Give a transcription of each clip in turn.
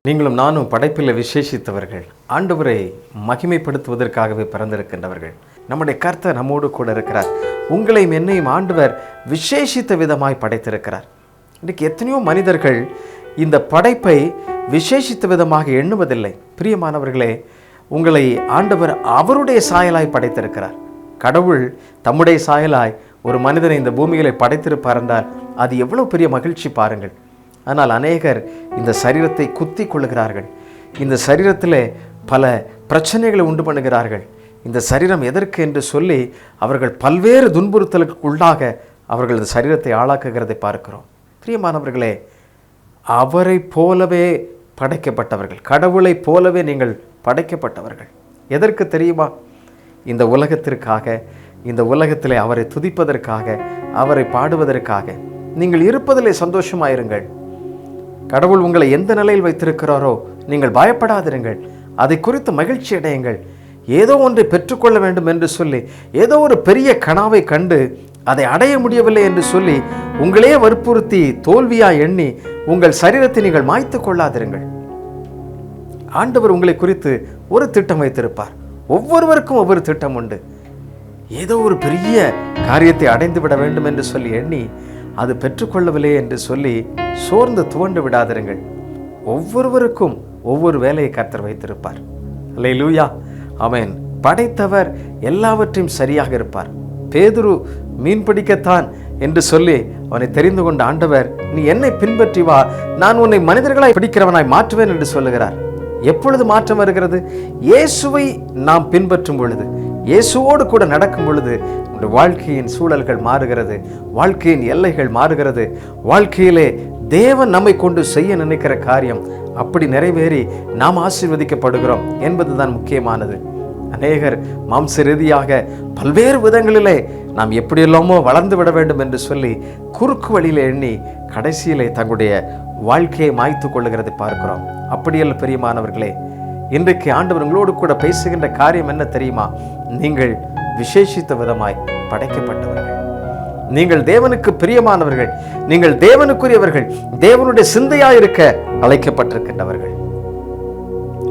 நீங்களும் நானும் படைப்பில் விசேஷித்தவர்கள், ஆண்டவரை மகிமைப்படுத்துவதற்காகவே பிறந்திருக்கின்றவர்கள். நம்முடைய கர்த்தர் நம்மோடு கூட இருக்கிறார். உங்களையும் என்னையும் ஆண்டவர் விசேஷித்த விதமாய் படைத்திருக்கிறார். இன்றைக்கு எத்தனையோ மனிதர்கள் இந்த படைப்பை விசேஷித்த விதமாக எண்ணுவதில்லை. பிரியமானவர்களே, உங்களை ஆண்டவர் அவருடைய சாயலாய் படைத்திருக்கிறார். கடவுள் தம்முடைய சாயலாய் ஒரு மனிதனை இந்த பூமிகளை படைத்திருப்பார் என்றால் அது எவ்வளவு பெரிய மகிழ்ச்சி பாருங்கள். ஆனால் அநேகர் இந்த சரீரத்தை குத்தி கொள்ளுகிறார்கள். இந்த சரீரத்தில் பல பிரச்சனைகளை உண்டு பண்ணுகிறார்கள். இந்த சரீரம் எதற்கு என்று சொல்லி அவர்கள் பல்வேறு துன்புறுத்தலுக்கு உள்ளாக அவர்கள் இந்த சரீரத்தை ஆளாக்குகிறதை பார்க்கிறோம். பிரியமானவர்களே, அவரை போலவே படைக்கப்பட்டவர்கள், கடவுளை போலவே நீங்கள் படைக்கப்பட்டவர்கள். எதற்கு தெரியுமா? இந்த உலகத்திற்காக, இந்த உலகத்திலே அவரை துதிப்பதற்காக, அவரை பாடுவதற்காக. நீங்கள் இருப்பதிலே சந்தோஷமாயிருங்கள். கடவுள் உங்களை எந்த நிலையில் வைத்திருக்கிறாரோ நீங்கள் பயப்படாதிருங்கள். அதை குறித்து மகிழ்ச்சி அடையுங்கள். ஏதோ ஒன்றை பெற்றுக்கொள்ள வேண்டும் என்று சொல்லி, ஏதோ ஒரு பெரிய கனவை கண்டு அதை அடைய முடியவில்லை என்று சொல்லி உங்களே வற்புறுத்தி தோல்வியாய் எண்ணி உங்கள் சரீரத்தை நீங்கள் மாய்த்து கொள்ளாதிருங்கள். ஆண்டவர் உங்களை குறித்து ஒரு திட்டம் வைத்திருப்பார். ஒவ்வொருவருக்கும் ஒவ்வொரு திட்டம் உண்டு. ஏதோ ஒரு பெரிய காரியத்தை அடைந்து விட வேண்டும் என்று சொல்லி எண்ணி அது பெற்றுக்கொள்ளவில்லை என்று சொல்லி சோர்ந்து துவண்டு விடாதிருங்கள். ஒவ்வொருவருக்கும் ஒவ்வொரு வேலையை கர்த்தர் வைத்திருப்பார். அல்லேலூயா, ஆமென். படைத்தவர் எல்லாவற்றையும் சரியாக இருப்பார். பேதுரு மீன் பிடிக்கத்தான் என்று சொல்லி அவனை தெரிந்து கொண்ட ஆண்டவர், நீ என்னை பின்பற்றி வா, நான் உன்னை மனிதர்களாய் பிடிக்கிறவனாய் மாற்றுவேன் என்று சொல்லுகிறார். எப்பொழுது மாற்றம் வருகிறது? இயேசுவை நாம் பின்பற்றும் பொழுது, இயேசுவோடு கூட நடக்கும் பொழுது வாழ்க்கையின் சூழல்கள் மாறுகிறது, வாழ்க்கையின் எல்லைகள் மாறுகிறது. வாழ்க்கையிலே தேவன் நம்மை கொண்டு செய்ய நினைக்கிற காரியம் அப்படி நிறைவேறி நாம் ஆசீர்வதிக்கப்படுகிறோம் என்பதுதான் முக்கியமானது. அநேகர் மாம்ச ரீதியாக பல்வேறு விதங்களிலே நாம் எப்படியெல்லாமோ வளர்ந்து விட வேண்டும் என்று சொல்லி குறுக்கு வழியில எண்ணி கடைசியிலே தங்களுடைய வாழ்க்கையை மாய்த்து கொள்ளுகிறதை பார்க்கிறோம். அப்படியல்ல பிரியமானவர்களே, இன்றைக்கு ஆண்டவர் உங்களோடு கூட பேசுகின்ற காரியம் என்ன தெரியுமா? நீங்கள் விசேஷித்த விதமாய் படைக்கப்பட்டவர்கள். நீங்கள் தேவனுக்கு பிரியமானவர்கள், நீங்கள் தேவனுக்குரியவர்கள், தேவனுடைய சிந்தையாயிருக்க அழைக்கப்பட்டிருக்கின்றவர்கள்.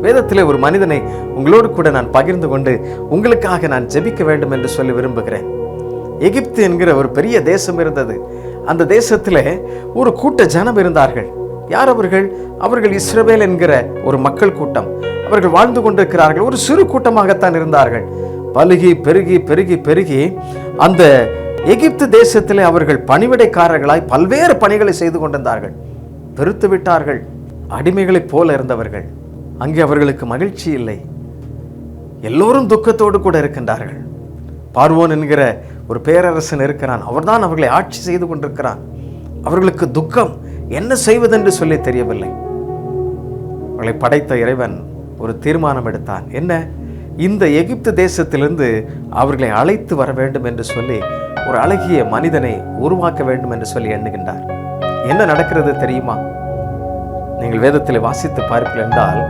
வேதத்திலே ஒரு மனிதனை உங்களோடு கூட நான் பகிர்ந்து கொண்டு உங்களுக்காக நான் ஜெபிக்க வேண்டும் என்று சொல்லி விரும்புகிறேன். எகிப்து என்கிற ஒரு பெரிய தேசம் இருந்தது. அந்த தேசத்திலே ஒரு கூட்ட ஜனம் இருந்தார்கள். யார் அவர்கள்? அவர்கள் இஸ்ரவேல் என்கிற ஒரு மக்கள் கூட்டம். அவர்கள் வாழ்ந்து கொண்டிருக்கிறார்கள். ஒரு சிறு கூட்டமாகத்தான் இருந்தார்கள். பலுகி பெருகி பெருகி பெருகி அந்த எகிப்து தேசத்திலே அவர்கள் பணிவிடைக்காரர்களாய் பல்வேறு பணிகளை செய்து கொண்டிருந்தார்கள். பெருத்து விட்டார்கள். அடிமைகளைப் போல இருந்தவர்கள். அங்கே அவர்களுக்கு மகிழ்ச்சி இல்லை. எல்லோரும் துக்கத்தோடு கூட இருக்கின்றார்கள். பார்வோன் என்கிற ஒரு பேரரசன் இருக்கிறான். அவர்தான் அவர்களை ஆட்சி செய்து கொண்டிருக்கிறான். அவர்களுக்கு துக்கம், என்ன செய்வதென்று சொல்லி தெரியவில்லை. அவர்களை படைத்த இறைவன் ஒரு தீர்மானம் எடுத்தான். என்ன? இந்த எகிப்து தேசத்திலிருந்து அவர்களை அழைத்து வர வேண்டும் என்று சொல்லி ஒரு அழகிய மனிதனை உருவாக்க வேண்டும் என்று சொல்லி எண்ணுகின்றார். என்ன நடக்கிறது தெரியுமா? நீங்கள் வேதத்தில் வாசித்து பார்ப்பீர்கள் என்றால்,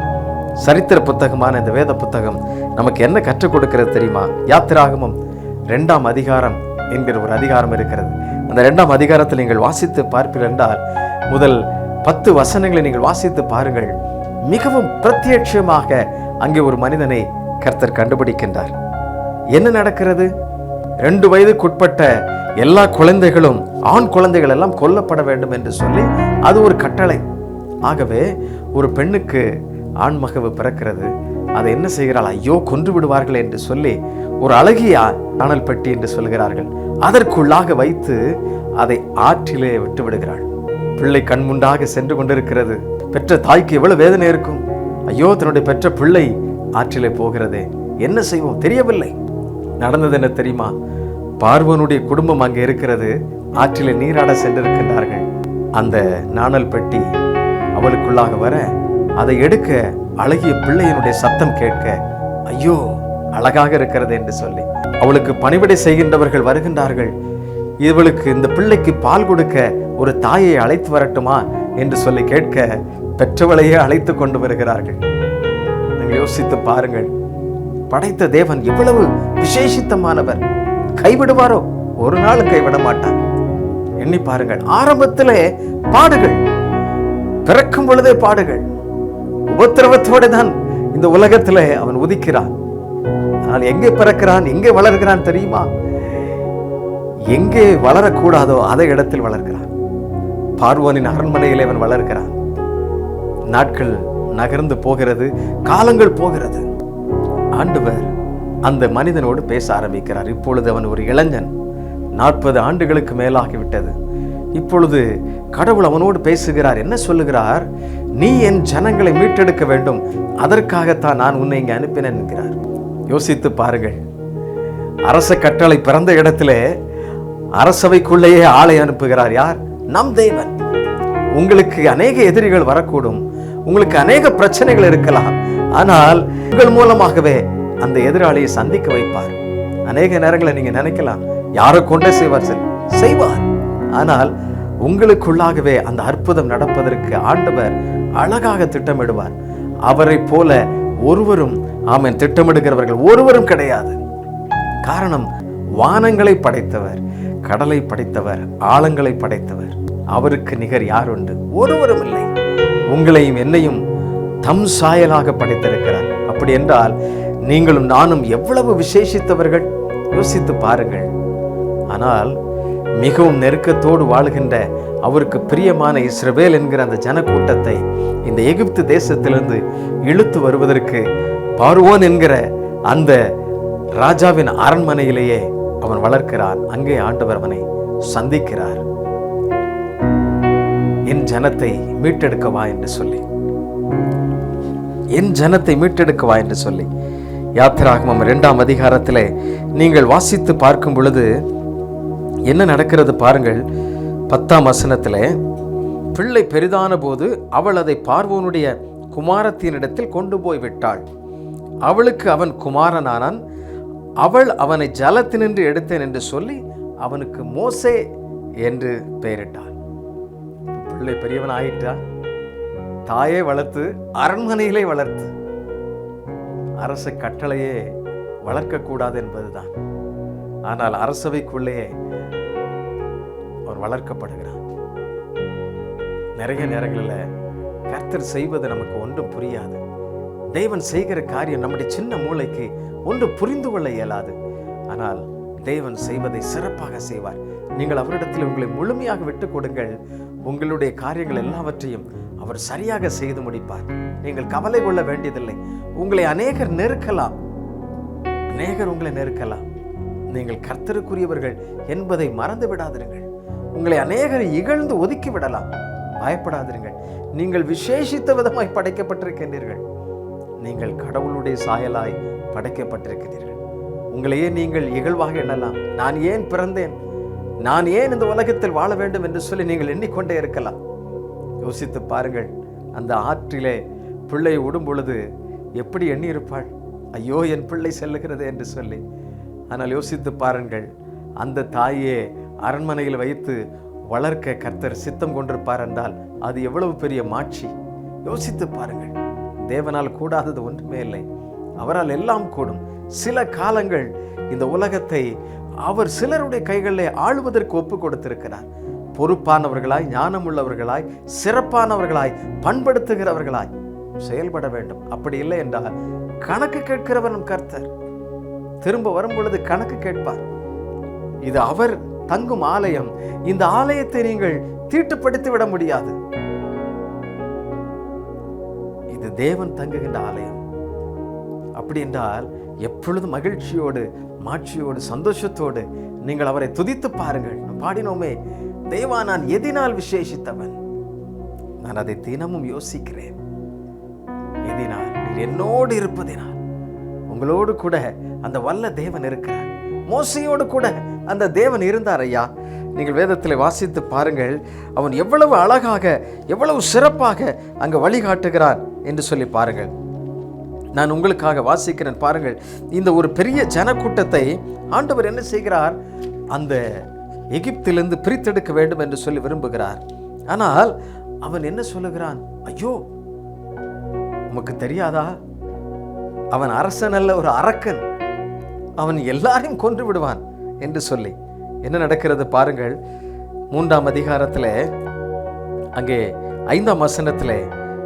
சரித்திர புத்தகமான இந்த வேத புத்தகம் நமக்கு என்ன கற்றுக் கொடுக்கிறது தெரியுமா? யாத்திராகமம் 2ஆம் அதிகாரம் என்கிற ஒரு அதிகாரம் இருக்கிறது. அந்த 2ஆம் அதிகாரத்தில் நீங்கள் வாசித்து பார்ப்பீர்கள் என்றால், முதல் 10 வசனங்களை நீங்கள் வாசித்து பாருங்கள். மிகவும் பிரத்யட்சமாக அங்கே ஒரு மனிதனை கர்த்தர் கண்டுபிடிக்கின்றார். என்ன நடக்கிறது? 2 வயதுக்குட்பட்ட எல்லா குழந்தைகளும், ஆண் குழந்தைகள் எல்லாம் கொல்லப்பட வேண்டும் என்று சொல்லி அது ஒரு கட்டளை. ஆகவே ஒரு பெண்ணுக்கு ஆண் மகவு பிறக்கிறது. அதை என்ன செய்கிறாள்? ஐயோ, கொன்று விடுவார்கள் என்று சொல்லி ஒரு அழகிய அனல் பெட்டி என்று சொல்கிறார்கள், அதற்குள்ளாக வைத்து அதை ஆற்றிலே விட்டு விடுகிறாள். பிள்ளை கண்முண்டாக சென்று கொண்டிருக்கிறது. பெற்ற தாய்க்கு எவ்வளவு வேதனை இருக்கும். ஐயோ, தன்னுடைய பெற்ற பிள்ளை ஆற்றிலே போகிறதே, என்ன செய்வோம் தெரியவில்லை. நடந்தது என்ன தெரியுமா? பார்வோனுடைய குடும்பம் அங்கே இருக்கிறது. ஆற்றிலே நீராட சென்றிருக்கின்றார்கள். அந்த நாணல் பெட்டி அவளுக்குள்ளாக வர, அதை எடுக்க அழகிய பிள்ளையினுடைய சத்தம் கேட்க, ஐயோ அழகாக இருக்கிறது என்று சொல்லி அவளுக்கு பணிவிடை செய்கின்றவர்கள் வருகின்றார்கள். இவளுக்கு, இந்த பிள்ளைக்கு பால் கொடுக்க ஒரு தாயை அழைத்து வரட்டுமா என்று சொல்லி கேட்க, பெற்றவளையே அழைத்து கொண்டு வருகிறார்கள். நீங்கள் யோசித்து பாருங்கள். படைத்த தேவன் எவ்வளவு விசேஷித்தமானவர். கைவிடுவாரோ? ஒரு நாள் கைவிட மாட்டார். எண்ணி பாருங்கள். ஆரம்பத்திலே பாடுகள், பிறக்கும் பொழுதே பாடுகள், உபத்திரவத்தோடு தான் இந்த உலகத்துல அவன் உதிக்கிறான். ஆனால் எங்கே பிறக்கிறான், எங்கே வளர்கிறான் தெரியுமா? எங்கே வளரக்கூடாதோ அதை இடத்தில் வளர்க்கிறான். பார்வோனின் அரண்மனையில் அவன் வளர்க்கிறான். நாட்கள் நகர்ந்து போகிறது, காலங்கள் போகிறது. ஆண்டவர் அந்த மனிதனோடு பேச ஆரம்பிக்கிறார். இப்பொழுது அவன் ஒரு இளைஞன், 40 ஆண்டுகளுக்கு மேலாகிவிட்டது. இப்பொழுது கடவுள் அவனோடு பேசுகிறார். என்ன சொல்லுகிறார்? நீ என் ஜனங்களை மீட்டெடுக்க வேண்டும், அதற்காகத்தான் நான் உன்னை இங்கே அனுப்பினேன் என்கிறார். யோசித்து பாருங்கள். அரச கட்டளை பிறந்த இடத்திலே அரசவைக்குள்ளேயே ஆளை அனுப்புகிறார். யார்? நம் தேவன். உங்களுக்கு அநேக எதிரிகள் வரக்கூடும், உங்களுக்கு அநேக பிரச்சனைகள் இருக்கலாம். ஆனால் உங்கள் மூலமாகவே அந்த எதிராளியை சந்திக்க வைப்பார். அநேக நேரங்களை நீங்க நினைக்கலாம், யாரை கொண்டே செய்வார். ஆனால் உங்களுக்குள்ளாகவே அந்த அற்புதம் நடப்பதற்கு ஆண்டவர் அழகாக திட்டமிடுவார். அவரை போல ஒருவரும் திட்டமிடுகிறவர்கள் ஒருவரும் கிடையாது. காரணம், வானங்களை படைத்தவர், கடலை படைத்தவர், ஆழங்களை படைத்தவர், அவருக்கு நிகர் யார் உண்டு? ஒருவரும் இல்லை. உங்களையும் என்னையும் தம் சாயலாக படைத்திருக்கிறார். அப்படி என்றால் நீங்களும் நானும் எவ்வளவு விசேஷித்தவர்கள் யோசித்து பாருங்கள். ஆனால் மிகவும் நெருக்கத்தோடு வாழுகின்ற அவருக்கு பிரியமான இஸ்ரவேல் என்கிற அந்த ஜனக்கூட்டத்தை இந்த எகிப்து தேசத்திலிருந்து இழுத்து வருவதற்கு பார்வோன் என்கிற அந்த ராஜாவின் அரண்மனையிலேயே அவன் வளர்க்கிறான். அங்கே ஆண்டவர் அவனை சந்திக்கிறார். என் ஜனத்தை மீட்டெடுக்கவா என்று சொல்லி, என் ஜனத்தை மீட்டெடுக்கவா என்று சொல்லி. யாத்திராகமம் 2ஆம் அதிகாரத்திலே நீங்கள் வாசித்து பார்க்கும் பொழுது என்ன நடக்கிறது பாருங்கள். 10ஆம் வசனத்திலே, பிள்ளை பெரிதான போது அவள் அதை பார்வோனுடைய குமாரத்தினிடத்தில் கொண்டு போய் விட்டாள். அவளுக்கு அவன் குமாரனானான். அவள் அவனை ஜலத்தினின்று எடுத்தேன் என்று சொல்லி அவனுக்கு மோசே என்று பெயரிட்டாள். பிள்ளை பெரியவன் ஆயிட்டா, தாயே வளர்த்து அரண்மனையிலே வளர்த்து, அரச கட்டளையே வளர்க்கக்கூடாது என்பதுதான். ஆனால் அரசவைக்குள்ளே அவன் வளர்க்கப்படுகிறான். நிறைய நேரங்களில் கர்த்தர் செய்வது நமக்கு ஒன்றும் புரியாது. தேவன் செய்கிற காரியம் நம்முடைய சின்ன மூளைக்கு ஒன்று புரிந்து கொள்ள இயலாது. ஆனால் தேவன் செய்வதை சிறப்பாக செய்வார். நீங்கள் அவரிடத்தில் உங்களை முழுமையாக விட்டு கொடுங்கள். உங்களுடைய காரியங்கள் எல்லாவற்றையும் அவர் சரியாக செய்து முடிப்பார். நீங்கள் கவலை கொள்ள வேண்டியதில்லை. உங்களை அநேகர் நெருக்கலாம், அநேகர் உங்களை நெருக்கலாம். நீங்கள் கர்த்தருக்குரியவர்கள் என்பதை மறந்து விடாதிருங்கள். உங்களை அநேகர் இகழ்ந்து ஒதுக்கி விடலாம், பயப்படாதிருங்கள். நீங்கள் விசேஷித்த விதமாய் படைக்கப்பட்டிருக்கின்றீர்கள். நீங்கள் கடவுளுடைய சாயலாய் படைக்கப்பட்டிருக்கிறீர்கள். உங்களையே நீங்கள் இகழ்வாக எண்ணலாம். நான் ஏன் பிறந்தேன், நான் ஏன் இந்த உலகத்தில் வாழ வேண்டும் என்று சொல்லி நீங்கள் எண்ணிக்கொண்டே இருக்கலாம். யோசித்து பாருங்கள். அந்த ஆற்றிலே பிள்ளை விடும் பொழுது எப்படி எண்ணி இருப்பாள்? ஐயோ, என் பிள்ளை செல்லுகிறது என்று சொல்லி. ஆனால் யோசித்து பாருங்கள், அந்த தாயே அரண்மனையில் வைத்து வளர்க்க கர்த்தர் சித்தம் கொண்டிருப்பார் என்றால் அது எவ்வளவு பெரிய மாட்சி. யோசித்து பாருங்கள். தேவனால் கூடாதது ஒன்றுமே இல்லை. அவரால் எல்லாம் கூடும். சில காலங்கள் இந்த உலகத்தை அவர் சிலருடைய கைகளிலே ஆளுவதற்கு ஒப்பு கொடுத்திருக்கிறார். பொறுப்பானவர்களாய், ஞானமுள்ளவர்களாய், சிறப்பானவர்களாய், பண்படுத்துகிறவர்களாய் செயல்பட வேண்டும். அப்படி இல்லை என்றால் கணக்கு கேட்கிறவரும் கர்த்தர். திரும்ப வரும் பொழுது கணக்கு கேட்பார். இது அவர் தங்கும் ஆலயம். இந்த ஆலயத்தை நீங்கள் தீட்டுப்படுத்தி விட முடியாது. இது தேவன் தங்குகின்ற ஆலயம். அப்படி என்றால் எப்பொழுதும் மகிழ்ச்சியோடு, மாட்சியோடு, சந்தோஷத்தோடு நீங்கள் அவரை துதித்து பாருங்கள். பாடினோமே, தேவா நான் எதினால் விசேஷித்தவன். நான் அதை தினமும் யோசிக்கிறேன். எதினால்? நீர் என்னோடு இருப்பதினால். உங்களோடு கூட அந்த வல்ல தேவன் இருக்கிறார். மோசையோடு கூட அந்த தேவன் இருந்தார். ஐயா, நீங்கள் வேதத்தில் வாசித்து பாருங்கள். அவன் எவ்வளவு அழகாக, எவ்வளவு சிறப்பாக அங்கு வழிகாட்டுகிறார் என்று சொல்லி பாருங்கள். நான் உங்களுக்காக வாசிக்கிறேன் பாருங்கள். இந்த ஒரு பெரிய ஜனக்கூட்டத்தை ஆண்டவர் என்ன செய்கிறார்? அந்த எகிப்திலிருந்து பிரித்தெடுக்க வேண்டும் என்று சொல்லி விரும்புகிறார். ஆனால் அவன் என்ன சொல்லுகிறான்? ஐயோ, உமக்கு தெரியாதா? அவன் அரசன் அல்ல, ஒரு அரக்கன். அவன் எல்லாரையும் கொன்று விடுவான் என்று சொல்லி என்ன நடக்கிறது பாருங்கள். 3ஆம் அதிகாரத்தில் அங்கே 5ஆம் வசனத்தில்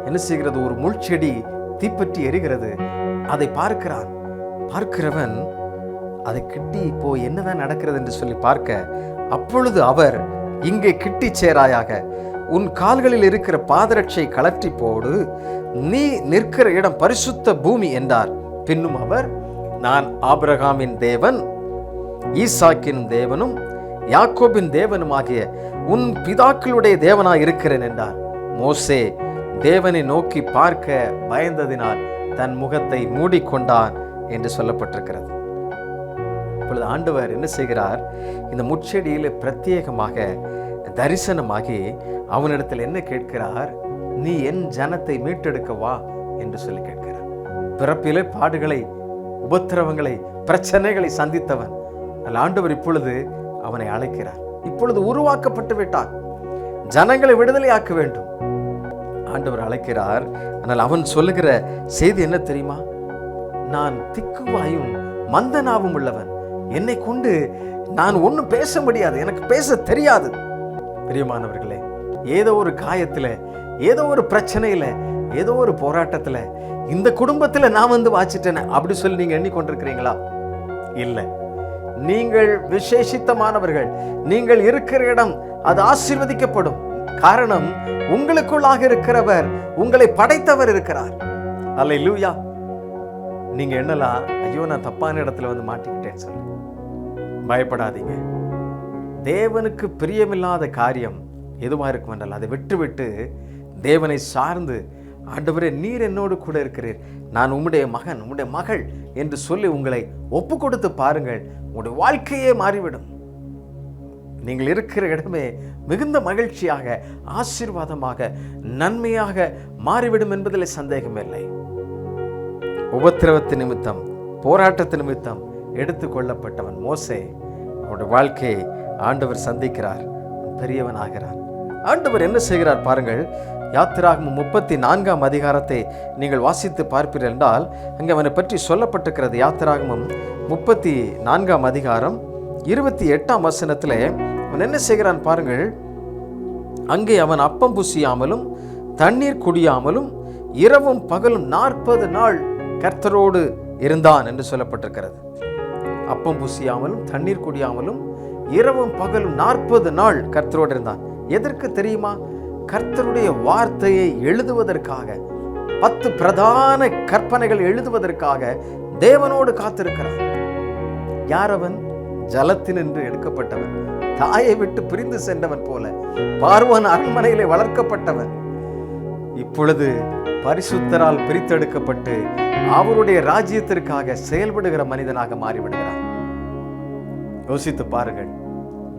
என்ன செய்கிறது? ஒரு முள்செடி தீப்பற்றி எரிகிறது. அதை பார்க்கிறவன் அதை கிட்டி போய் என்னதான் நடக்கிறது என்று சொல்லி பார்க்க, அப்பொழுது அவர், இங்கே கிட்டி சேராயாக, உன் கால்களில் இருக்கிற பாதரட்சை கலற்றி போடு, நீ நிற்கிற இடம் பரிசுத்த பூமி என்றார். பின்னும் அவர், நான் ஆபிரகாமின் தேவன், ஈசாக்கின் தேவனும் யாக்கோபின் தேவனுமாகிய உன் பிதாக்களுடைய தேவனாய் இருக்கிறேன் என்றார். மோசே தேவனை நோக்கி பார்க்க பயந்ததினால் தன் முகத்தை மூடிக்கொண்டான் என்று சொல்லப்பட்டிருக்கிறது. இப்பொழுது ஆண்டவர் என்ன செய்கிறார்? இந்த முட்செடியிலே பிரத்யேகமாக தரிசனமாகி அவனிடத்தில் என்ன கேட்கிறார்? நீ என் ஜனத்தை மீட்டெடுக்க வா என்று சொல்லி கேட்கிறார். பிறப்பிலே பாடுகளை, உபத்திரவங்களை, பிரச்சனைகளை சந்தித்தவன் ஆண்டவர் இப்பொழுது அவனை அழைக்கிறார். இப்பொழுது உருவாக்கப்பட்டு விட்டான், ஜனங்களை விடுதலை ஆக்க வேண்டும். ஆண்டவர் அழைக்கிறார். ஆனால் அவன் சொல்லுகிற செய்தி என்ன தெரியுமா? நான் திக்குவாயும் மந்தனாவும் உள்ளவன், என்னை கொண்டு நான் ஒன்றும் பேச முடியாது, எனக்கு பேச தெரியாது. பிரியமானவர்களே, ஏதோ ஒரு காயத்துல, ஏதோ ஒரு பிரச்சனையில, ஏதோ ஒரு போராட்டத்துல, இந்த குடும்பத்துல நான் வந்து வாச்சிட்டேன் அப்படி சொல்லி நீங்க எண்ணிக்கொண்டிருக்கிறீங்களா? இல்லை. நீங்கள் விசேஷித்தமானவர்கள். நீங்கள் இருக்கிற இடம் அது ஆசீர்வதிக்கப்படும். காரணம், உங்களுக்குள்ளாக இருக்கிறவர், உங்களை படைத்தவர் இருக்கிறார். அல்லேலூயா. நீங்க என்னலாம், ஐயோ நான் தப்பான இடத்துல வந்து மாட்டிக்கிட்டேன்னு சொல்லி பயப்படாதீங்க. தேவனுக்கு பிரியமில்லாத காரியம் எதுவா இருக்கும் என்றால் அதை விட்டு தேவனை சார்ந்து, ஆண்டவரே நீர் என்னோடு கூட இருக்கிறீர், நான் உம்முடைய மகன், உம்முடைய மகள் என்று சொல்லி உங்களை ஒப்பு கொடுத்து பாருங்கள். உங்களுடைய வாழ்க்கையே மாறிவிடும். நீங்கள் இருக்கிற இடமே மிகுந்த மகிழ்ச்சியாக, ஆசீர்வாதமாக, நன்மையாக மாறிவிடும் என்பதில் சந்தேகமில்லை. உபத்திரவத்து நிமித்தம், போராட்டத்து நிமித்தம் எடுத்துக்கொள்ளப்பட்டவன் மோசே. அவருடைய வாழ்க்கையை ஆண்டவர் சந்திக்கிறார், பெரியவன் ஆகிறார். ஆண்டவர் என்ன செய்கிறார் பாருங்கள். யாத்திராகமம் 34ஆம் அதிகாரத்தை நீங்கள் வாசித்து பார்ப்பீர்கள் என்றால் அங்கே அவனை பற்றி சொல்லப்பட்டிருக்கிறது. யாத்திராகமம் 34ஆம் அதிகாரம் 28ஆம் வசனத்தில் அவன் என்ன செய்கிறான் பாருங்கள். அங்கே அவன் அப்பம் புசியாமலும் தண்ணீர் குடியாமலும் இரவும் பகலும் 40 நாள் கர்த்தரோடு இருந்தான் என்று சொல்லப்பட்டிருக்கிறது. அப்பம் புசியாமலும் தண்ணீர் குடியாமலும் இரவும் பகலும் 40 நாள் கர்த்தரோடு இருந்தான். எதற்கு தெரியுமா? கர்த்தருடைய வார்த்தையை எழுதுவதற்காக, 10 பிரதான கற்பனைகள் எழுதுவதற்காக தேவனோடு காத்திருக்கிறான். யார் அவன்? ஜலத்தினின்று எடுக்கப்பட்டவன், தாயை விட்டு பிரிந்து சென்றவன் போல பார்வோன் அரண்மனையிலே வளர்க்கப்பட்டவன். இப்பொழுது பரிசுத்தரால் பிரித்தெடுக்கப்பட்டு அவருடைய ராஜ்யத்திற்காக செயல்படுகிற மனிதனாக மாறிவிடுகிறான். யோசித்து பாருங்கள்,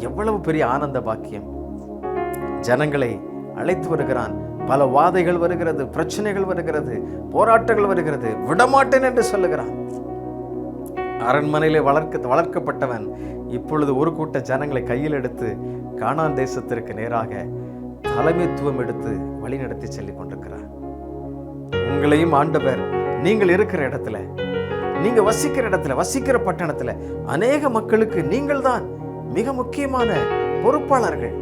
எவ்வளவு பெரிய ஆனந்த பாக்கியம். ஜனங்களை அழைத்து வருகிறான். பல வாதைகள் வருகிறது, பிரச்சனைகள் வருகிறது, போராட்டங்கள் வருகிறது, விடமாட்டேன் என்று சொல்லுகிறான். அரண்மனையிலே வளர்க்கப்பட்டவன் இப்பொழுது ஒரு கூட்ட ஜனங்களை கையில் எடுத்து கானான் தேசத்திற்கு நேராக தலைமைத்துவம் எடுத்து வழிநடத்தி செல்லிக் கொண்டிருக்கிறார். உங்களையும் ஆண்டவர், நீங்கள் இருக்கிற இடத்துல, நீங்க வசிக்கிற இடத்துல, வசிக்கிற பட்டணத்துல அநேக மக்களுக்கு நீங்கள் தான் மிக முக்கியமான பொறுப்பாளர்கள்.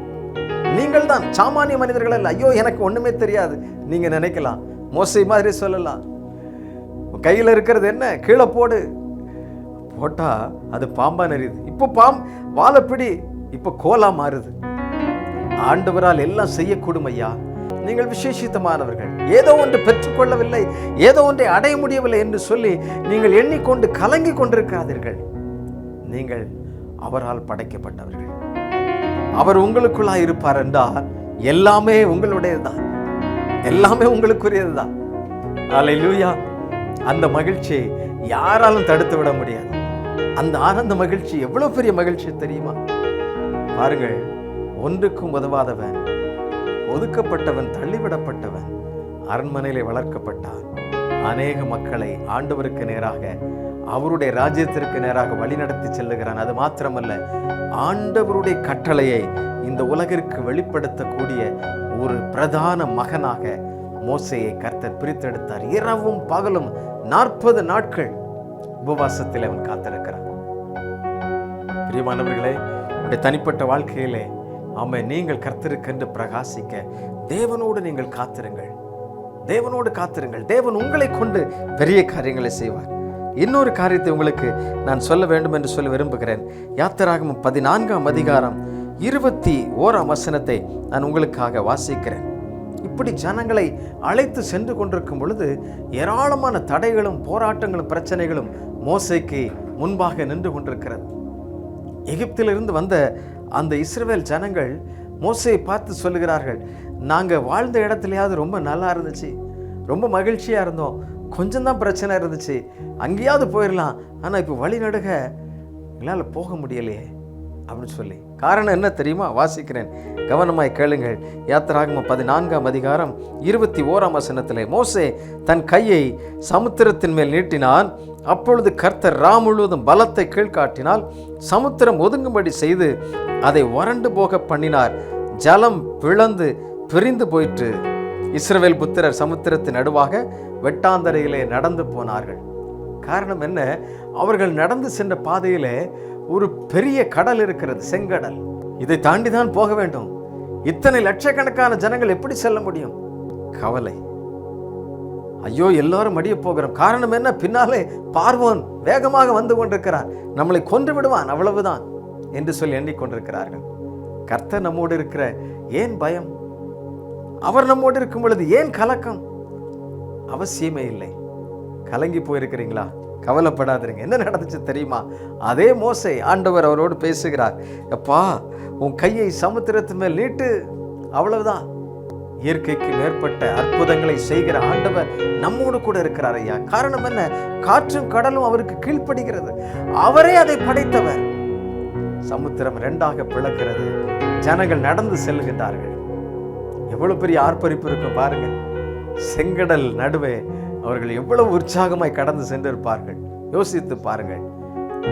நீங்கள் தான் சாமானிய மனிதர்கள் அல்ல. ஐயோ எனக்கு ஒண்ணுமே தெரியாது நீங்க நினைக்கலாம். மோசே மாதிரி சொல்லலாம், கையில இருக்கிறது என்ன, கீழே போடு, போட்டா அது பாம்பா நெறியுது. இப்போ வாழைப்பிடி இப்போ கோலா மாறுது. ஆண்டவரால் எல்லாம் செய்யக்கூடும் ஐயா. நீங்கள் விசேஷித்தமானவர்கள். ஏதோ ஒன்று பெற்றுக்கொள்ளவில்லை, ஏதோ ஒன்றை அடைய முடியவில்லை என்று சொல்லி நீங்கள் எண்ணிக்கொண்டு கலங்கி கொண்டிருக்காதீர்கள். நீங்கள் அவரால் படைக்கப்பட்டவர்கள். அவர் உங்களுக்குள்ளாய் இருப்பார் என்றால் எல்லாமே உங்களுடையதுதான், எல்லாமே உங்களுக்குரியதுதான். அல்லேலூயா. அந்த மகிழ்ச்சியை யாராலும் தடுத்து விட முடியாது. அந்த ஆனந்த மகிழ்ச்சி எவ்வளவு பெரிய மகிழ்ச்சி தெரியுமா? பாருங்கள், ஒன்றுக்கும் உதவாதவன், ஒதுக்கப்பட்டவன், தள்ளிவிடப்பட்டவன் அரண்மனையிலே வளர்க்கப்பட்டான். அநேக மக்களை ஆண்டவருக்கு நேராக, அவருடைய ராஜ்யத்திற்கு நேராக வழிநடத்தி செல்லுகிறான். அது மாத்திரமல்ல, ஆண்டவருடைய கட்டளையை இந்த உலகிற்கு வெளிப்படுத்தக்கூடிய ஒரு பிரதான மகனாக மோசேயை கர்த்தர் பிரித்தெடுத்தார். இரவும் பகலும் 40 நாட்கள் உபவாசத்தில் அவன் காத்திருக்கிறான். பிரியமானவர்களே, உடைய தனிப்பட்ட வாழ்க்கையிலே நீங்கள் கர்த்தருக்கென்று பிரகாசிக்க தேவனோடு நீங்கள் காத்திருங்கள். தேவனோடு காத்திருங்கள். தேவன் உங்களை கொண்டு பெரிய காரியங்களை செய்வார். இன்னொரு காரியத்தை உங்களுக்கு நான் சொல்ல வேண்டும் என்று சொல்ல விரும்புகிறேன். யாத்திராகமம் 14ஆம் அதிகாரம் 21ஆம் வசனத்தை நான் உங்களுக்காக வாசிக்கிறேன். இப்படி ஜனங்களை அழைத்து சென்று கொண்டிருக்கும் பொழுது ஏராளமான தடைகளும் போராட்டங்களும் பிரச்சனைகளும் மோசேக்கு முன்பாக நின்று கொண்டிருக்கிறது. எகிப்திலிருந்து வந்த அந்த இஸ்ரவேல் ஜனங்கள் மோசேயை பார்த்து சொல்லுகிறார்கள், நாங்கள் வாழ்ந்த இடத்துலையாவது ரொம்ப நல்லா இருந்துச்சு, ரொம்ப மகிழ்ச்சியாக இருந்தோம், கொஞ்சம்தான் பிரச்சனை இருந்துச்சு, அங்கேயாவது போயிடலாம், ஆனால் இப்போ வழி நடுக என்னால் போக முடியலையே அப்படின்னு சொல்லி. காரணம் என்ன தெரியுமா? வாசிக்கிறேன், கவனமாய் கேளுங்கள். யாத்திராகமம் 14ஆம் அதிகாரம் 21ஆம் வசனத்திலே, மோசே தன் கையை சமுத்திரத்தின் மேல் நீட்டினான். அப்பொழுது கர்த்தர் முழுவதும் பலத்தை கீழ்காட்டினால் சமுத்திரம் ஒதுங்கும்படி செய்து அதை வறண்டு போக பண்ணினார். ஜலம் பிளந்து பிரிந்து போயிற்று. இஸ்ரவேல் புத்திரர் சமுத்திரத்தின் நடுவாக வெட்டாந்தரையிலே நடந்து போனார்கள். காரணம் என்ன? அவர்கள் நடந்து சென்ற பாதையிலே ஒரு பெரிய கடல் இருக்கிறது, செங்கடல். இதை தாண்டிதான் போக வேண்டும். இத்தனை லட்சக்கணக்கான ஜனங்கள் எப்படி செல்ல முடியும்? கவலை. ஐயோ, எல்லாரும் மடிய போகிறோம். காரணம் என்ன? பின்னாலே பார்வோன் வேகமாக வந்து கொண்டிருக்கிறார், நம்மளை கொன்று விடுவான், அவ்வளவுதான் என்று சொல்லி எண்ணிக்கொண்டிருக்கிறார்கள். கர்த்தர் நம்மோடு இருக்கிற ஏன் பயம்? அவர் நம்மோடு இருக்கும் பொழுது ஏன் கலக்கம்? அவசியமே இல்லை. கலங்கி போயிருக்கிறீங்களா? கவலைப்படாதீங்க. என்ன நடந்துச்சு தெரியுமா? அதே மோசே, ஆண்டவர் அவரோடு பேசுகிறார், அப்பா உன் கையை சமுத்திரத்தின் மேல் நீட்டு, அவ்வளவுதான். இயற்கைக்கு மேற்பட்ட அற்புதங்களை செய்கிற ஆண்டவர் நம்மோடு கூட இருக்கிறார் ஐயா. காரணம் என்ன? காற்றும் கடலும் அவருக்கு கீழ்ப்படுகிறது. அவரே அதை படைத்தவர். சமுத்திரம் 2ஆக பிளக்கிறது. ஜனங்கள் நடந்து செல்கின்றார்கள். எவ்வளவு பெரிய ஆர்ப்பரிப்பு இருக்கும் பாருங்க. செங்கடல் நடுவே அவர்கள் எவ்வளவு உற்சாகமாய் கடந்து சென்றிருப்பார்கள். யோசித்து பாருங்கள்.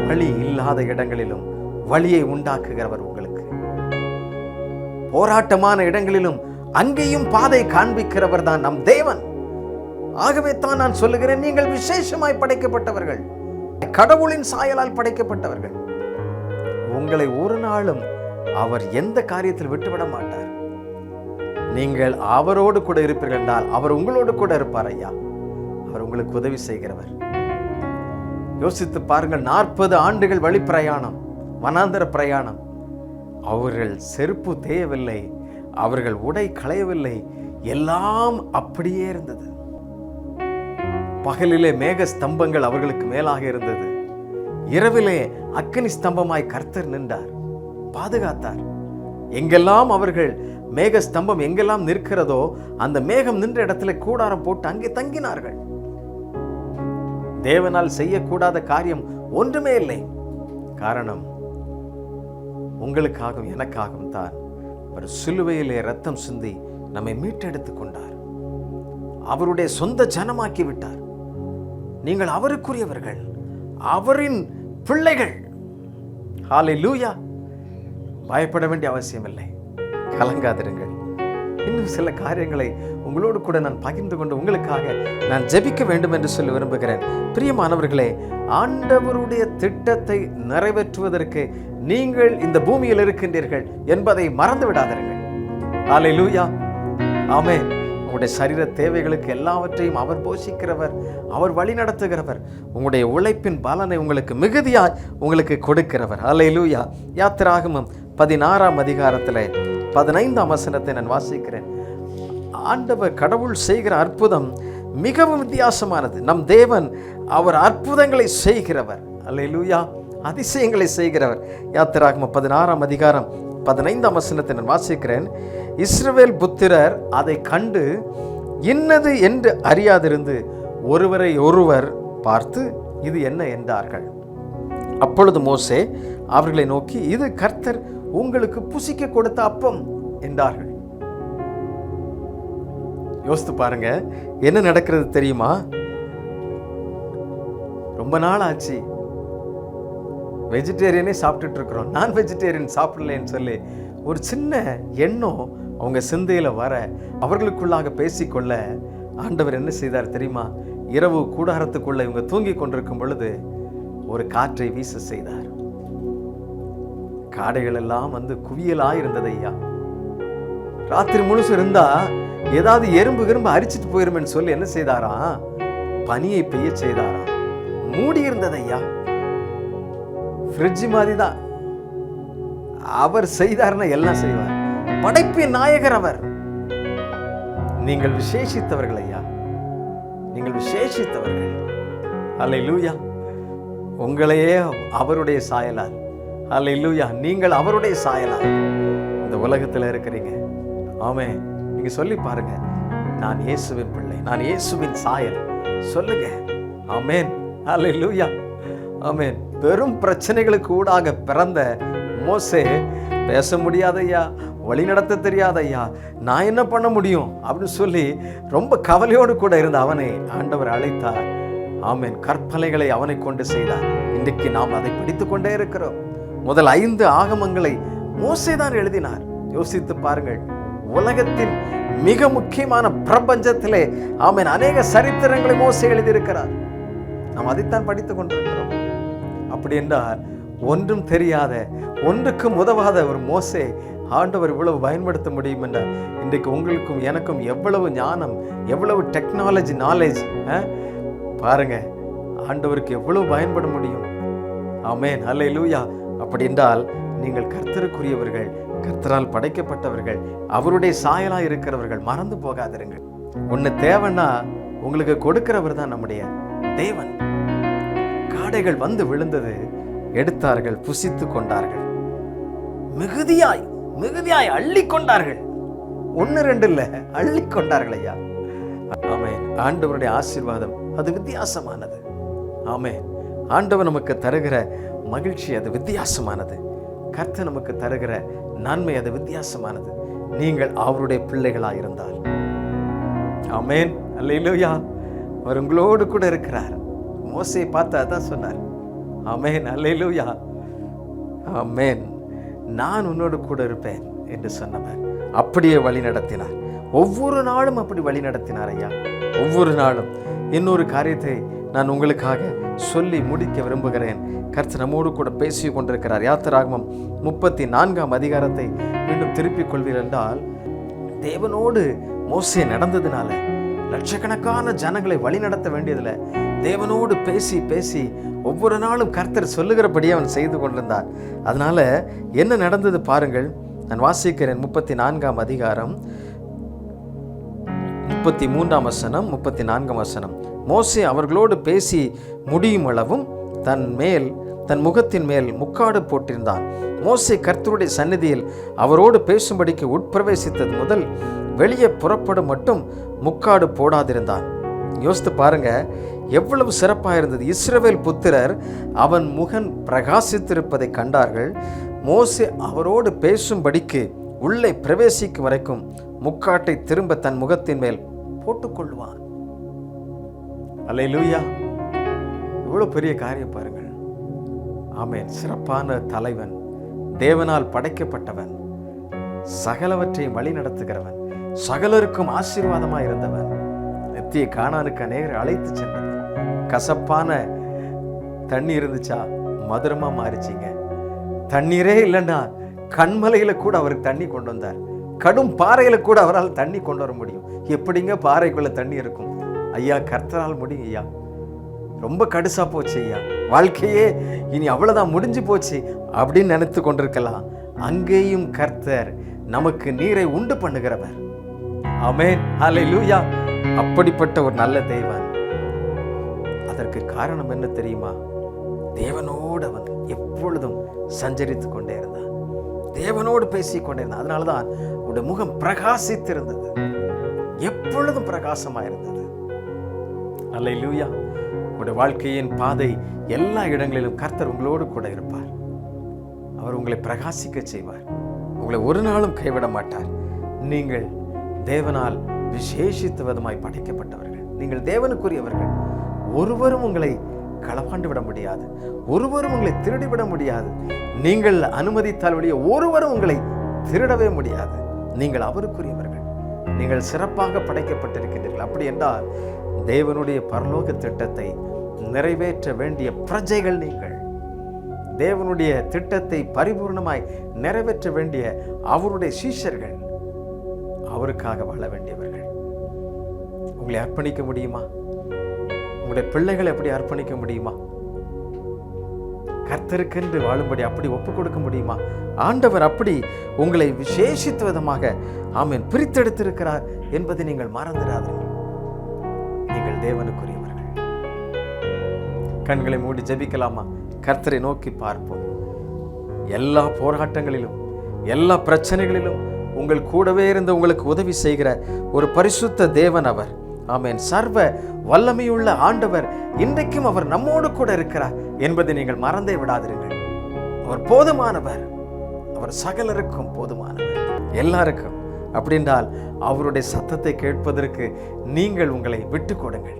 வழி இல்லாத இடங்களிலும் வழியை உண்டாக்குகிறவர் உங்களுக்கு. போராட்டமான இடங்களிலும் அங்கேயும் பாதை காண்பிக்கிறவர் தான் நம் தேவன். ஆகவே தான் நான் சொல்லுகிறேன், நீங்கள் விசேஷமாய் படைக்கப்பட்டவர்கள், கடவுளின் சாயலால் படைக்கப்பட்டவர்கள். உங்களை ஒரு நாளும் அவர் எந்த காரியத்தில் விட்டுவிட மாட்டார். நீங்கள் அவரோடு கூட இருப்பீர்கள் என்றால் அவர் உங்களோடு கூட இருப்பார் ஐயா. அவர் உங்களுக்கு உதவி செய்கிறவர். யோசித்து பாருங்கள். 40 ஆண்டுகள் வழி பிரயாணம், வனாந்தர பிரயாணம். அவர்கள் செருப்பு தேயவில்லை, அவர்கள் உடை களையவில்லை, எல்லாம் அப்படியே இருந்தது. பகலிலே மேக ஸ்தம்பங்கள் அவர்களுக்கு மேலாக இருந்தது. இரவிலே அக்கினி ஸ்தம்பமாய் கர்த்தர் நின்றார், பாதுகாத்தார். எங்கெல்லாம் அவர்கள் மேக ஸ்தம்பம் எங்கெல்லாம் நிற்கிறதோ அந்த மேகம் நின்ற இடத்துல கூடாரம் போட்டு அங்கே தங்கினார்கள். தேவனால் செய்யக்கூடாத காரியம் ஒன்றுமே இல்லை. காரணம், உங்களுக்காகவும் எனக்காகவும் தான் ஒரு சிலுவையிலே ரத்தம் சிந்தி நம்மை மீட்டெடுத்துக் கொண்டார். அவருடைய சொந்த ஜனமாக்கி விட்டார். நீங்கள் அவருக்குரியவர்கள், அவரின் பிள்ளைகள். ஹல்லேலூயா. பயப்பட வேண்டிய அவசியம் இல்லை. கலங்காதிருங்கள். இன்னும் சில காரியங்களை உங்களோடு கூட நான் பகிர்ந்து கொண்டு உங்களுக்காக நான் ஜெபிக்க வேண்டும் என்று சொல்லி விரும்புகிறேன். பிரியமானவர்களே, ஆண்டவருடைய திட்டத்தை நிறைவேற்றுவதற்கு நீங்கள் இந்த பூமியில் இருக்கின்றீர்கள் என்பதை மறந்து விடாதீர்கள். ஹல்லேலூயா. ஆமென். உங்களுடைய சரீர தேவைகளுக்கு எல்லாவற்றையும் அவர் போஷிக்கிறவர், அவர் வழி நடத்துகிறவர். உங்களுடைய உழைப்பின் பலனை உங்களுக்கு மிகுதியாய் உங்களுக்கு கொடுக்கிறவர். ஹல்லேலூயா. யாத்திராகமம் 16ஆம் அதிகாரத்தில் 15ஆம் வசனத்தை நான் வாசிக்கிறேன். ஆண்டவர் கடவுள் செய்கிற அற்புதம் மிகவும் வித்தியாசமானது. நம் தேவன் அவர் அற்புதங்களை செய்கிறவர். ஹல்லேலூயா. அதிசயங்களை செய்கிறவர். யாத்திராகமம் 16ஆம் அதிகாரம் 15ஆம் வசனத்தை நான் வாசிக்கிறேன். இஸ்ரவேல் புத்திரர் அதை கண்டு இன்னது என்று அறியாதிருந்து ஒருவரை ஒருவர் பார்த்து இது என்ன என்றார்கள். அப்பொழுது மோசே அவர்களை நோக்கி, இது கர்த்தர் உங்களுக்கு புசிக்க கொடுத்த அப்பம் என்றார்கள். யோசித்து பாருங்க, என்ன நடக்கிறது தெரியுமா? ரொம்ப நாள் ஆச்சு, வெஜிடேரியனே சாப்பிட்டுட்டு இருக்கிறோம், நான் வெஜிடேரியன் சாப்பிடலன்னு சொல்லி ஒரு சின்ன எண்ணம் அவங்க சிந்தையில வர, அவர்களுக்குள்ளாக பேசிக்கொள்ள ஆண்டவர் என்ன செய்தார் தெரியுமா? இரவு கூடாரத்துக்குள்ள இவங்க தூங்கி கொண்டிருக்கும் பொழுது ஒரு காற்றை வீச ராத்திரி முழுசு இருந்தா ஏதாவது எறும்பு அரிச்சிட்டு போயிருமேன்னு சொல்லி என்ன செய்தாராம்? பனியை பெய்ய செய்தாராம். மூடி இருந்தது ஐயா, ஃப்ரிட்ஜ் மாதிரி தான். அவர் செய்தார்னா எல்லாம் செய்வார். படைப்பின் நாயகர் அவர். நீங்கள் விசேஷித்தவர்கள் ஐயா, நீங்கள் விசேஷித்தவர்கள். அல்லேலூயா. உங்களையே அவருடைய சாயலால், அல்லேலூயா, நீங்கள் அவருடைய சாயலால் இந்த உலகத்தில் இருக்கிறீங்க. ஆமென். நீங்க சொல்லி பாருங்க, நான் இயேசுவின் பிள்ளை, நான் இயேசுவின் சாயல் சொல்லுங்க. ஆமென். அல்லேலூயா. ஆமென். பெரும் பிரச்சனைகளுக்கு ஊடாக பிறந்த மோசே பேச முடியாதையா, வழி நடத்த தெரியாதையா, நான் என்ன பண்ண முடியும் அப்படின்னு சொல்லி ரொம்ப கவலையோடு கூட இருந்த அவனை ஆண்டவர் அழைத்தார். ஆமென். கற்பனைகளை அவனை கொண்டு செய்தார். இன்றைக்கு நாம் அதை படித்துக் கொண்டே இருக்கிறோம். முதல் 5 ஆகமங்களை மோசே தான் எழுதினார். யோசித்து பாருங்கள், உலகத்தின் மிக முக்கியமான பிரபஞ்சத்திலே ஆமென் அநேக சரித்திரங்களை மோசே எழுதியிருக்கிறார். நாம் அதைத்தான் படித்துக் கொண்டிருக்கிறோம். அப்படி என்றால் ஒன்றும் தெரியாத, ஒன்றுக்கும் உதவாத ஒரு மோசே ஆண்டவர் இவ்வளவு பயன்படுத்த முடியும் என்றால், இன்றைக்கு உங்களுக்கும் எனக்கும் எவ்வளவு ஞானம், எவ்வளவு டெக்னாலஜி நாலேஜ் பாருங்க, ஆண்டவருக்கு எவ்வளவு பயன்பட முடியும். ஆமென். அல்லேலூயா. அப்படி என்றால் நீங்கள் கர்த்தருக்குரியவர்கள், கர்த்தரால் படைக்கப்பட்டவர்கள், அவருடைய சாயலா இருக்கிறவர்கள். மறந்து போகாதிருங்கள். ஒண்ணு தேவைன்னா உங்களுக்கு கொடுக்கிறவர் தான் நம்முடைய தேவன். காடைகள் வந்து விழுந்தது, எடுத்தார்கள், புசித்து கொண்டார்கள், மிகுதியாய் மிகுதியாய் அள்ளி கொண்டார்கள். 1-2 இல்ல, அள்ளி கொண்டார்கள் ஐயா. ஆமென். ஆண்டவருடைய ஆசீர்வாதம் அது வித்தியாசமானது. ஆமென். ஆண்டவர் நமக்கு தருகிற மகிழ்ச்சி அது வித்தியாசமானது. கர்த்தர் நமக்கு தருகிற நன்மை அது வித்தியாசமானது. நீங்கள் அவருடைய பிள்ளைகளாக இருந்தால். ஆமென். அல்லேலூயா. அவர் உங்களோடு கூட இருக்கிறார். மோசேயை பார்த்து அதான் சொன்னார். ஆமென். அல்லேலூயா. ஆமென். நான் உன்னோடு கூட இருப்பேன் என்று சொன்னவர் அப்படியே வழி நடத்தினார். ஒவ்வொரு நாளும் அப்படி வழி நடத்தினார் ஐயா. ஒவ்வொரு நாளும். இன்னொரு காரியத்தை நான் உங்களுக்காக சொல்லி முடிக்க விரும்புகிறேன். கர்த்தர் நம்மோடு கூட பேசி கொண்டிருக்கிறார். யாத்திராகமம் 34ஆம் அதிகாரத்தை மீண்டும் திருப்பிக் கொள்வீர்கள் என்றால், தேவனோடு மோசே நடந்ததுனால லட்சக்கணக்கான ஜனங்களை வழி நடத்த வேண்டியதில்லை. தேவனோடு பேசி பேசி ஒவ்வொரு நாளும் கர்த்தர் சொல்லுகிறபடியே அவன் செய்து கொண்டிருந்தார். அதனால என்ன நடந்தது பாருங்கள். நான் வாசிக்கிறேன். 34ஆம் அதிகாரம் 33ஆம் வசனம், 34ஆம் வசனம். மோசே அவர்களோடு பேசி முடியும் அளவும் தன் முகத்தின் மேல் முக்காடு போட்டிருந்தான். மோசே கர்த்தருடைய சந்நிதியில் அவரோடு பேசும்படிக்கு உட்பிரவேசித்தது முதல் வெளியே புறப்படும் மட்டும் முக்காடு போடாதிருந்தான். யோசித்து பாருங்க, எவ்வளவு சிறப்பாக இருந்தது. இஸ்ரவேல் புத்திரர் அவன் முகன் பிரகாசித்திருப்பதை கண்டார்கள். மோசே அவரோடு பேசும்படிக்கு உள்ளே பிரவேசிக்கும் வரைக்கும் முக்காட்டை திரும்ப தன் முகத்தின் மேல் போட்டுக்கொள்வான். அல்லேலூயா. இவ்வளவு பெரிய காரியம் பாருங்கள். ஆமென். சிறப்பான தலைவன், தேவனால் படைக்கப்பட்டவன், சகலவற்றையும் வழி நடத்துகிறவன், சகலருக்கும் ஆசீர்வாதமாய் இருந்தவன், நித்திய கானானுக்கு அநேகரை அழைத்து சென்றவன். கசப்பான தண்ணி இருந்துச்சா மதுரமா மாறிச்சிங்க. தண்ணீரே இல்லைன்னா கண்மலையில கூட அவருக்கு தண்ணி கொண்டு வந்தார். கடும் பாறையில கூட அவரால் தண்ணி கொண்டு வர முடியும். எப்படிங்க பாறைக்குள்ள தண்ணி இருக்கும்? ஐயா, கர்த்தரால் முடியும் ஐயா. ரொம்ப கடுசா போச்சு ஐயா, வாழ்க்கையே இனி அவ்வளவுதான் முடிஞ்சு போச்சு அப்படின்னு நினைத்து கொண்டிருக்கலாம். அங்கேயும் கர்த்தர் நமக்கு நீரை உண்டு பண்ணுகிறவர். ஆமென். ஹல்லேலூயா. அப்படிப்பட்ட ஒரு நல்ல தேவன். அதற்கு காரணம் என்ன தெரியுமா? தேவனோடு அவன் எப்பொழுதும் சஞ்சரித்து கொண்டே இருந்தான், தேவனோடு பேசிக் கொண்டே இருந்தான். அதனாலதான் உடைய முகம் பிரகாசித்திருந்தது, எப்பொழுதும் பிரகாசமாயிருந்தது. அல்லேலூயா. உடைய வாழ்க்கையின் பாதை எல்லா இடங்களிலும் கர்த்தர் உங்களோடு கூட இருப்பார். அவர் உங்களை பிரகாசிக்க செய்வார். உங்களை ஒரு நாளும் கைவிட மாட்டார். நீங்கள் தேவனால் விசேஷித்த விதமாய் படைக்கப்பட்டவர்கள். நீங்கள் தேவனுக்குரியவர்கள். ஒருவரும் உங்களை களவாண்டு விட முடியாது, ஒருவரும் உங்களை திருடிவிட முடியாது. நீங்கள் அனுமதித்தால் வழிய ஒருவரும் உங்களை திருடவே முடியாது. நீங்கள் அவருக்குரியவர்கள். நீங்கள் சிறப்பாக படைக்கப்பட்டிருக்கின்றீர்கள். அப்படி என்றால் தேவனுடைய பரலோக திட்டத்தை நிறைவேற்ற வேண்டிய பிரஜைகள் நீங்கள். தேவனுடைய திட்டத்தை பரிபூர்ணமாய் நிறைவேற்ற வேண்டிய அவருடைய சீஷர்கள். அவருக்காக வாழ வேண்டியவர்கள். உங்களை அர்ப்பணிக்க முடியுமா? உங்களுடைய பிள்ளைகளை எப்படி அர்ப்பணிக்க முடியுமா? கர்த்தருக்கென்று வாழும்படி அப்படி ஒப்புக் கொடுக்க முடியுமா? ஆண்டவர் அப்படி உங்களை விசேஷித்த விதமாக ஆமென் பிரித்தெடுத்திருக்கிறார் என்பதை நீங்கள் மறந்துடாதீர்கள். நீங்கள் தேவனுக்குரியவர்கள். கண்களை மூடி ஜெபிக்கலாமா? கர்த்தரை நோக்கி பார்ப்போம். எல்லா போராட்டங்களிலும் எல்லா பிரச்சனைகளிலும் உங்கள் கூடவே இருந்து உங்களுக்கு உதவி செய்கிற ஒரு பரிசுத்த தேவன் அவர். ஆமென். சர்வ வல்லமையுள்ள ஆண்டவர் இன்றைக்கும் அவர் நம்மோடு கூட இருக்கிறார் என்பதை நீங்கள் மறந்தே விடாதீர்கள். அவர் போதுமானவர். அவர் சகலருக்கும் போதுமானவர், எல்லாருக்கும். அப்படின்றால் அவருடைய சத்தத்தை கேட்பதற்கு நீங்கள் உங்களை விட்டு கொடுங்கள்.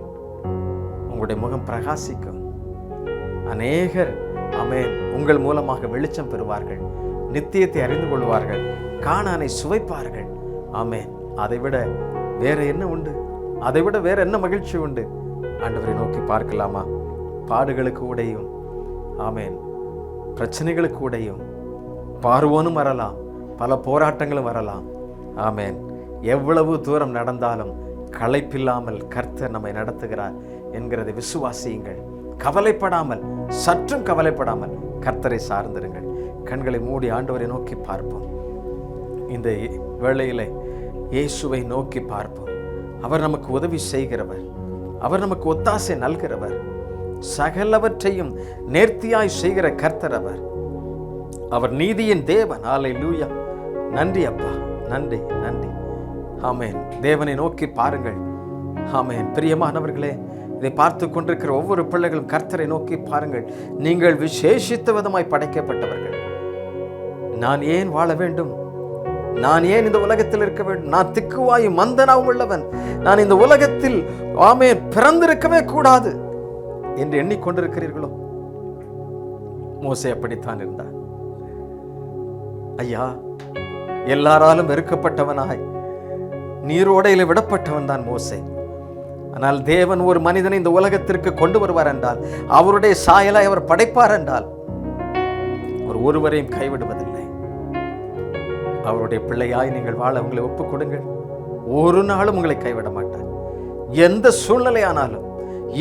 உங்களுடைய முகம் பிரகாசிக்கும். அநேகர் ஆமென் உங்கள் மூலமாக வெளிச்சம் பெறுவார்கள், நித்தியத்தை அறிந்து கொள்வார்கள், கானானை சுவைப்பார்கள். ஆமென். அதைவிட வேற என்ன உண்டு? அதைவிட வேற என்ன மகிழ்ச்சி உண்டு? ஆண்டவரை நோக்கி பார்க்கலாமா? பாடுகளுக்கு கூடையும் ஆமென் பிரச்சனைகளுக்கு கூடையும் பார்வோனும் வரலாம், பல போராட்டங்களும் வரலாம். ஆமென். எவ்வளவு தூரம் நடந்தாலும் களைப்பில்லாமல் கர்த்தர் நம்மை நடத்துகிறார் என்கிறதை விசுவாசியுங்கள். கவலைப்படாமல், சற்றும் கவலைப்படாமல் கர்த்தரை சார்ந்திருங்கள். கண்களை மூடி ஆண்டவரை நோக்கி பார்ப்போம். இந்த வேளையிலே இயேசுவை நோக்கி பார்ப்போம். அவர் நமக்கு உதவி செய்கிறவர், அவர் நமக்கு ஒத்தாசை நல்கிறவர், சகலவற்றையும் நேர்த்தியாய் செய்கிற கர்த்தர் அவர். அவர் நீதியின் தேவன். அல்லேலூயா. நன்றி அப்பா, நன்றி நன்றி. ஆமென். தேவனை நோக்கி பாருங்கள். ஆமென். பிரியமானவர்களே, இதை பார்த்து கொண்டிருக்கிற ஒவ்வொரு பிள்ளைகளும் கர்த்தரை நோக்கி பாருங்கள். நீங்கள் விசேஷித்த விதமாய் படைக்கப்பட்டவர்கள். நான் ஏன் வாழ வேண்டும்? நான் ஏன் இந்த உலகத்தில் இருக்க வேண்டும்? நான் திக்குவாயும் மந்தனாவும் உள்ளவன். நான் இந்த உலகத்தில் ஆமென் பிறந்திருக்கவே கூடாது என்று எண்ணிக்கொண்டிருக்கிறீர்களோ? மோசே அப்படித்தான் இருந்தான். ஐயா, எல்லாராலும் வெறுக்கப்பட்டவனாய் நீரோடையில விடப்பட்டவன் தான் மோசே. ஆனால் தேவன் ஒரு மனிதனை இந்த உலகத்திற்கு கொண்டு வருவார் என்றால், அவருடைய சாயலாய் அவர் படைப்பார் என்றால், அவர் ஒருவரையும் கைவிடுவதில்லை. அவருடைய பிள்ளையாய் நீங்கள் வாழ உங்களை ஒப்புக் கொடுங்கள். ஒரு நாளும் உங்களை கைவிட மாட்டார். எந்த சூழ்நிலையானாலும்,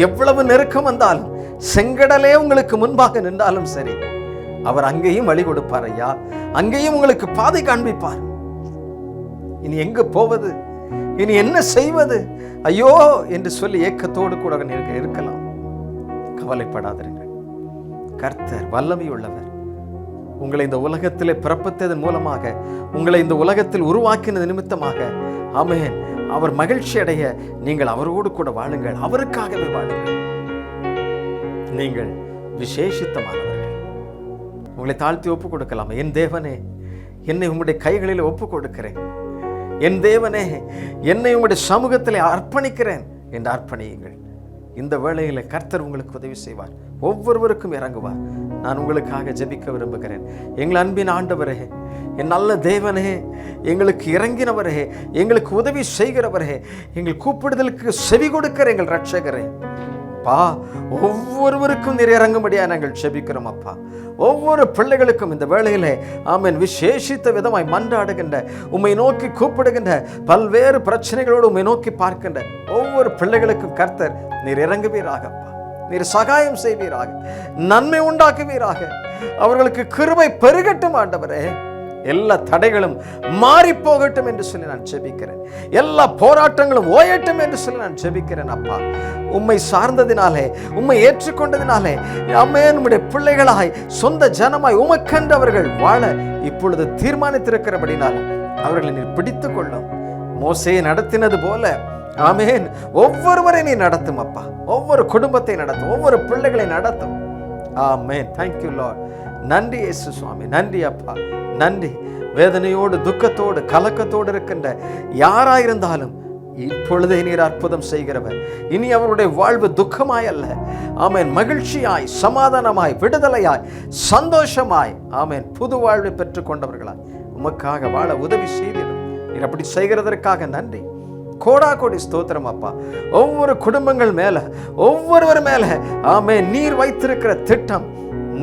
எவ்வளவு நெருக்கம் வந்தாலும், செங்கடலே உங்களுக்கு முன்பாக நின்றாலும் சரி, அவர் அங்கேயும் வழி கொடுப்பார். ஐயா, அங்கேயும் உங்களுக்கு பாதை காண்பிப்பார். இனி எங்கு போவது, இனி என்ன செய்வது, ஐயோ என்று சொல்லி ஏக்கத்தோடு கூட இருக்கலாம். கவலைப்படாதீர்கள். கர்த்தர் வல்லமை உள்ளவர். உங்களை இந்த உலகத்திலே பிறப்பித்ததன் மூலமாக, உங்களை இந்த உலகத்தில் உருவாக்கினது நிமித்தமாக ஆமென் அவர் மகிழ்ச்சி அடைய நீங்கள் அவரோடு கூட வாழுங்கள். அவருக்காகவே வாழுங்கள். நீங்கள் விசேஷித்தமானவர்கள். உங்களை தாழ்த்தி ஒப்புக் கொடுக்கலாம். என் தேவனே, என்னை உங்களுடைய கைகளில் ஒப்புக் கொடுக்கிறேன். என் தேவனே, என்னை உங்களுடைய சமூகத்தில் அர்ப்பணிக்கிறேன் என்று அர்ப்பணியுங்கள். இந்த வேளையில் கர்த்தர் உங்களுக்கு உதவி செய்வார். ஒவ்வொருவருக்கும் இறங்குவார். நான் உங்களுக்காக ஜெபிக்க விரும்புகிறேன். எங்கள் அன்பின் ஆண்டவரே, என் நல்ல தேவனே, எங்களுக்கு இறங்கினவரே, எங்களுக்கு உதவி செய்கிறவரே, எங்கள் கூப்பிடுதலுக்கு செவி கொடுக்கிற எங்கள் ரட்சகரே, அப்பா, ஒவ்வொருவருக்கும் நீர் இறங்கும்படியா நாங்கள் ஜெபிக்கிறோம் அப்பா. ஒவ்வொரு பிள்ளைகளுக்கும் இந்த வேளையிலே ஆமென் விசேஷித்த விதமாய் மன்றாடுகின்ற, உம்மை நோக்கி கூப்பிடுகின்ற, பல்வேறு பிரச்சனைகளோடு உம்மை நோக்கி பார்க்கின்ற ஒவ்வொரு பிள்ளைகளுக்கும் கர்த்தர் நீர் இறங்குவீராக அப்பா. நீர் சகாயம் செய்வீராக, நன்மை உண்டாக்குவீராக. அவர்களுக்கு கிருபை பெருகட்டும் ஆண்டவரே. எல்லா தடைகளும் மாறி போகட்டும் என்று சொல்லி நான் ஜெபிக்கிறேன். எல்லா போராட்டங்களும் ஓயட்டும் என்று சொல்லி நான் ஜெபிக்கிறேன் அப்பா. உம்மை சார்ந்ததினாலே, உம்மை ஏற்றுக்கொண்டதினாலே ஆமென் உம்முடைய பிள்ளைகளாய் சொந்த ஜனமாய் உமக்கென்றவர்கள் வாழ இப்பொழுது தீர்மானித்திருக்கிறபடினால் அவர்களை நீர் பிடித்து கொள்ளும். மோசேயை நடத்தினது போல ஆமென் ஒவ்வொருவரை நீ நடத்தும் அப்பா. ஒவ்வொரு குடும்பத்தை நடத்தும், ஒவ்வொரு பிள்ளைகளை நடத்தும். ஆமென். Thank you Lord. நன்றி இயேசு சுவாமி. நன்றி அப்பா, நன்றி. வேதனையோடு, துக்கத்தோடு, கலக்கத்தோடு இருக்கின்ற யாராயிருந்தாலும் இப்பொழுதே நீர் அற்புதம் செய்கிறவர். இனி அவருடைய வாழ்வு துக்கமாய் அல்ல, ஆமென் மகிழ்ச்சியாய், சமாதானமாய், விடுதலையாய், சந்தோஷமாய், ஆமென் புது வாழ்வை பெற்றுக் கொண்டவர்களாய் உமக்காக வாழ உதவி செய்திடும். நீர் அப்படி செய்கிறதற்காக நன்றி. கோடா கோடி ஸ்தோத்திரம் அப்பா. ஒவ்வொரு குடும்பங்கள் மேல, ஒவ்வொருவர் மேல ஆமென் நீர் வைத்திருக்கிற திட்டம்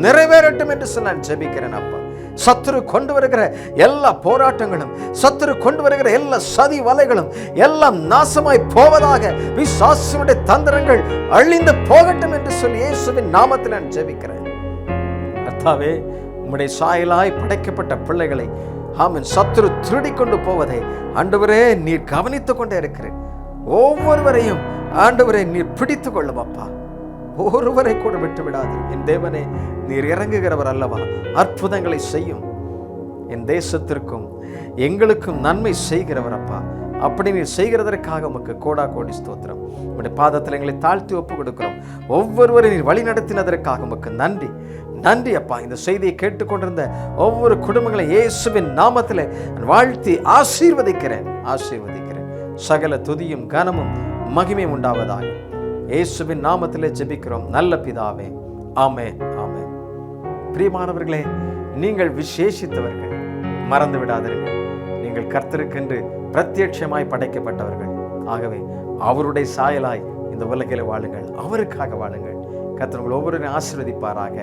நிறைவேறட்டும் என்று நான் ஜெபிக்கிறேன் அப்பா. சத்துரு கொண்டு வருகிற எல்லா போராட்டங்களும், சத்துரு கொண்டு வருகிற எல்லா சதி வலைகளும் எல்லாம் நாசமாய் போவதாக, பிசாசுடைய தந்திரங்கள் அழிந்து போகட்டும் என்று சொல்லி இயேசுவின் நாமத்தில் நான் ஜெபிக்கிறேன். கர்த்தாவே, உம்முடைய சாயலாய் படைக்கப்பட்ட பிள்ளைகளை ஆமென் சத்துரு திருடி கொண்டு போவதை ஆண்டவரே நீர் கவனித்துக் கொண்டே இருக்கிறேன். ஒவ்வொருவரையும் ஆண்டவரை நீர் பிடித்துக் கொள்ளும் அப்பா. ஒருவரை கூட விட்டு விடாது. என் தேவனே, நீர் இறங்குகிறவர் அல்லவா, அற்புதங்களை செய்யும். என் தேசத்திற்கும் எங்களுக்கும் நன்மை செய்கிறவர் அப்பா. அப்படி நீர் செய்கிறதற்காக உமக்கு கோடா கோடி ஸ்தோத்திரம். உடைய பாதத்தில் எங்களை தாழ்த்தி ஒப்பு கொடுக்கிறோம். ஒவ்வொருவரை நீர் வழி நடத்தினதற்காக உமக்கு நன்றி. நன்றி அப்பா. இந்த செய்தியை கேட்டுக்கொண்டிருந்த ஒவ்வொரு குடும்பங்களை இயேசுவின் நாமத்தில் வாழ்த்தி ஆசீர்வதிக்கிறேன். சகல துதியும் கனமும் மகிமையும் உண்டாவதாக இயேசுவின் நாமத்திலே ஜெபிக்கிறோம் நல்ல பிதாவே. ஆமென், ஆமென். பிரியமானவர்களே, நீங்கள் விசேஷித்தவர்கள், மறந்து விடாதீர்கள். நீங்கள் கர்த்தருக்கென்று பிரத்யட்சமாய் படைக்கப்பட்டவர்கள். ஆகவே அவருடைய சாயலாய் இந்த உலகில் வாழுங்கள், அவருக்காக வாழுங்கள். கர்த்தர் உங்கள் ஒவ்வொருவரையும் ஆசீர்வதிப்பாராக.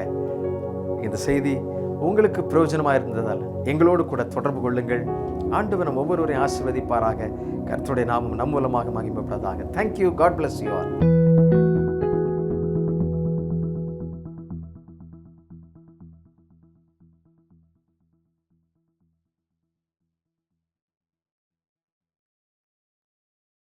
இந்த செய்தி உங்களுக்கு பிரயோஜனமாக இருந்ததால் எங்களோடு கூட தொடர்பு கொள்ளுங்கள். ஆண்டவர் நம் ஒவ்வொருவரையும் ஆசீர்வதிப்பாராக. கர்த்தருடைய நாமம் நம் மூலமாக மகிமைப்படுவதாக. Thank you. God bless you all.